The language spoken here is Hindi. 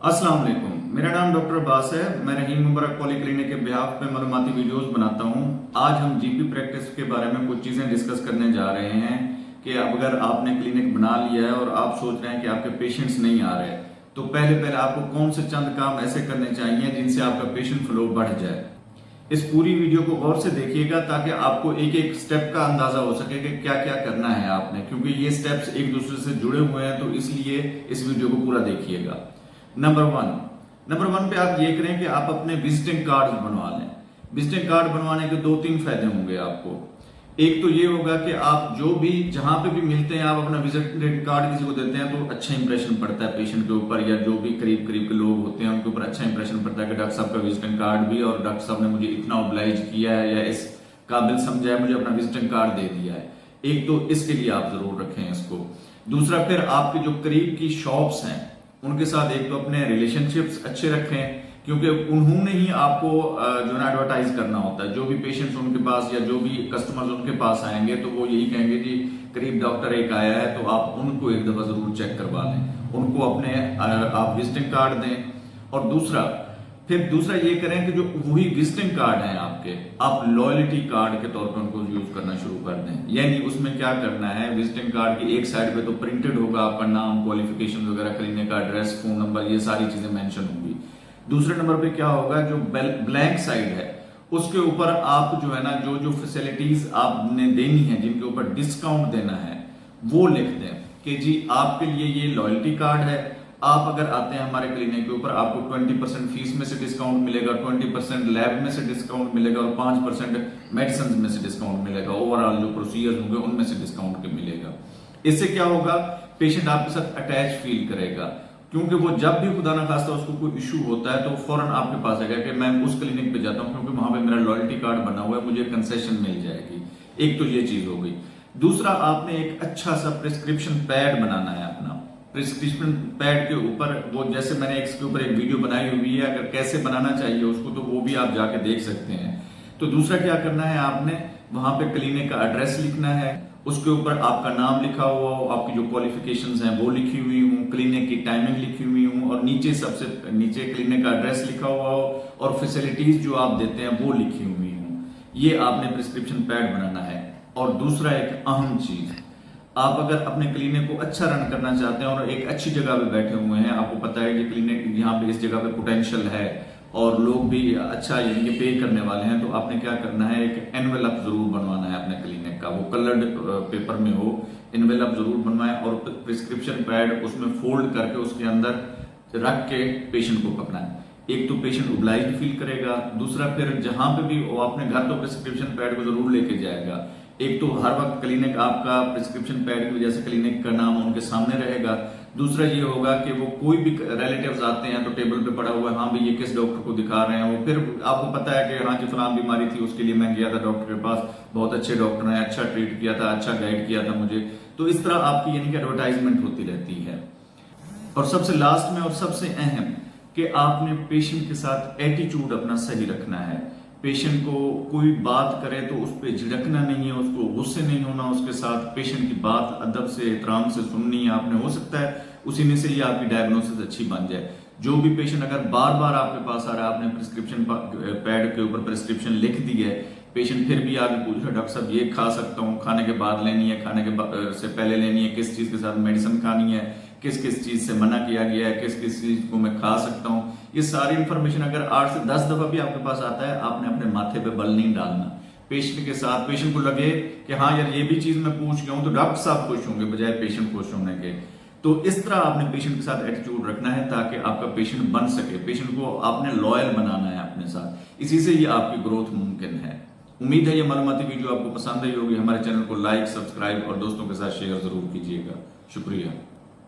अस्सलाम वालेकुम। मेरा नाम डॉक्टर अब्बास है। मैं रहीम मुबारक पॉलीक्लिनिक के बिहाफ पे मालूमाती वीडियोस बनाता हूँ। आज हम जीपी प्रैक्टिस के बारे में कुछ चीजें डिस्कस करने जा रहे हैं कि अगर आपने क्लिनिक बना लिया है और आप सोच रहे हैं कि आपके पेशेंट्स नहीं आ रहे, तो पहले आपको कौन से चंद काम ऐसे करने चाहिए जिनसे आपका पेशेंट फ्लो बढ़ जाए। इस पूरी वीडियो को गौर से देखिएगा ताकि आपको एक एक स्टेप का अंदाजा हो सके कि क्या क्या करना है आपने, क्योंकि ये स्टेप्स एक दूसरे से जुड़े हुए हैं, तो इसलिए इस वीडियो को पूरा देखिएगा। नंबर वन पे आप ये करें कि आप अपने विजिटिंग कार्ड बनवा लें। विजिटिंग कार्ड बनवाने के दो तीन फायदे होंगे आपको। एक तो ये होगा कि आप जो भी जहां पे भी मिलते हैं, आप अपना विजिटिंग कार्ड किसी को देते हैं तो अच्छा इंप्रेशन पड़ता है पेशेंट के ऊपर, या जो भी करीब करीब के लोग होते हैं उनके ऊपर अच्छा इंप्रेशन पड़ता है कि डॉक्टर साहब का विजिटिंग कार्ड भी, और डॉक्टर साहब ने मुझे इतना ऑब्लाइज किया है या इस काबिल समझा है, मुझे अपना विजिटिंग कार्ड दे दिया है। एक तो इसके लिए आप जरूर रखें इसको। दूसरा, फिर आपके जो करीब की शॉप्स हैं उनके साथ एक तो अपने रिलेशनशिप्स अच्छे रखें, क्योंकि उन्होंने ही आपको जो है एडवर्टाइज करना होता है। जो भी पेशेंट्स उनके पास या जो भी कस्टमर्स उनके पास आएंगे तो वो यही कहेंगे जी करीब डॉक्टर एक आया है, तो आप उनको एक दफा जरूर चेक करवा लें, उनको अपने आप विजिटिंग कार्ड दें। और दूसरा ये करें कि जो वही विजिटिंग कार्ड है आपके, आप लॉयल्टी कार्ड के तौर पर उनको यूज करना शुरू कर दें। यानी उसमें क्या करना है, विजिटिंग कार्ड की एक साइड पे तो प्रिंटेड होगा आपका नाम, क्वालिफिकेशन वगैरह, क्लिनिक का एड्रेस, फोन नंबर, ये सारी चीजें मेंशन होंगी। दूसरे नंबर पे क्या होगा, जो ब्लैंक साइड है उसके ऊपर आप जो है ना जो जो फैसिलिटीज आपने देनी है, जिनके ऊपर डिस्काउंट देना है, वो लिख दें कि जी आपके लिए ये लॉयल्टी कार्ड है। आप अगर आते हैं हमारे क्लिनिक के ऊपर, आपको 20% फीस में से डिस्काउंट मिलेगा, 20% लैब में से डिस्काउंट मिलेगा और 5% मेडिसिन में से डिस्काउंट मिलेगा। ओवरऑल जो प्रोसीजर होंगे उनमें से डिस्काउंट मिलेगा। इससे क्या होगा, पेशेंट आपके साथ अटैच फील करेगा, क्योंकि वो जब भी खुदा ना खास्ता उसको कोई इशू होता है तो फौरन आपके पास आएगा कि मैं उस क्लिनिक पे जाता हूं क्योंकि वहां पे मेरा लॉयल्टी कार्ड बना हुआ है, मुझे कंसेशन मिल जाएगी। एक तो ये चीज हो गई। दूसरा, आपने एक अच्छा सा प्रिस्क्रिप्शन पैड बनाना है अपना। प्रिस्क्रिप्शन पैड के ऊपर वो, जैसे मैंने इसके ऊपर एक वीडियो बनाई हुई है, अगर कैसे बनाना चाहिए उसको तो वो भी आप जाके देख सकते हैं। तो दूसरा क्या करना है, आपने वहां पे क्लिनिक का एड्रेस लिखना है, उसके ऊपर आपका नाम लिखा हुआ हो, आपकी जो क्वालिफिकेशंस हैं वो लिखी हुई हूँ, क्लिनिक की टाइमिंग लिखी हुई हूँ, और नीचे सबसे नीचे क्लिनिक का एड्रेस लिखा हुआ हो और फैसिलिटीज जो आप देते हैं वो लिखी हुई हूँ। ये आपने प्रिस्क्रिप्शन पैड बनाना है। और दूसरा एक अहम चीज, आप अगर अपने क्लिनिक को अच्छा रन करना चाहते हैं और एक अच्छी जगह पे बैठे हुए हैं, आपको पता है कि क्लिनिक यहाँ पे इस जगह पे पोटेंशियल है और लोग भी अच्छा यानी कि पे करने वाले हैं, तो आपने क्या करना है, एक एनवेलप जरूर बनवाना है अपने क्लिनिक का। वो कलर्ड पेपर में हो, एनवेलप जरूर बनवाएं और प्रिस्क्रिप्शन पैड उसमें फोल्ड करके उसके अंदर रख के पेशेंट को पकड़ाएं। एक तो पेशेंट ओब्लाइज्ड फील करेगा, दूसरा फिर जहां पे भी वो अपने घर तो प्रिस्क्रिप्शन पैड को जरूर लेके जाएगा। एक तो हर वक्त क्लिनिक आपका प्रिस्क्रिप्शन पैड की वजह से क्लिनिक का नाम उनके सामने रहेगा। दूसरा ये होगा कि वो कोई भी रिलेटिव्स आते हैं तो टेबल पे पड़ा हुआ है, हाँ भाई ये किस डॉक्टर को दिखा रहे हैं, वो फिर आपको पता है कि हाँ जी फलां बीमारी थी, उसके लिए मैं गया था डॉक्टर के पास, बहुत अच्छे डॉक्टर ने अच्छा ट्रीट किया था, अच्छा गाइड किया था मुझे। तो इस तरह आपकी यानी कि एडवर्टाइजमेंट होती रहती है। और सबसे लास्ट में और सबसे अहम कि आपने पेशेंट के साथ एटीट्यूड अपना सही रखना है। पेशेंट को कोई बात करे तो उस पर झिड़कना नहीं है, उसको गुस्से नहीं होना उसके साथ। पेशेंट की बात अदब से, एहतराम से सुननी है आपने। हो सकता है उसी में से ही आपकी डायग्नोसिस अच्छी बन जाए। जो भी पेशेंट अगर बार बार आपके पास आ रहा है, आपने प्रिस्क्रिप्शन पैड के ऊपर प्रिस्क्रिप्शन लिख दी है, पेशेंट फिर भी आगे पूछ रहा है डॉक्टर साहब ये खा सकता हूँ, खाने के बाद लेनी है, खाने के से पहले लेनी है, किस चीज के साथ मेडिसिन खानी है, किस किस चीज से मना किया गया है, किस किस चीज को मैं खा सकता हूँ, ये सारी इंफॉर्मेशन अगर 8 से 10 दफा भी आपके पास आता है, आपने अपने माथे पे बल नहीं डालना। पेशेंट के साथ पेशेंट को लगे कि हाँ यार ये भी चीज मैं पूछ गया हूं तो डॉक्टर साहब खुश होंगे बजाय पेशेंट खुश होने के। तो इस तरह आपने पेशेंट के साथ एटीट्यूड रखना है ताकि आपका पेशेंट बन सके। पेशेंट को आपने लॉयल बनाना है अपने साथ, इसी से ये आपकी ग्रोथ मुमकिन है। उम्मीद है ये मालूमाती वीडियो आपको पसंद आई होगी। हमारे चैनल को लाइक, सब्सक्राइब और दोस्तों के साथ शेयर जरूर कीजिएगा। शुक्रिया।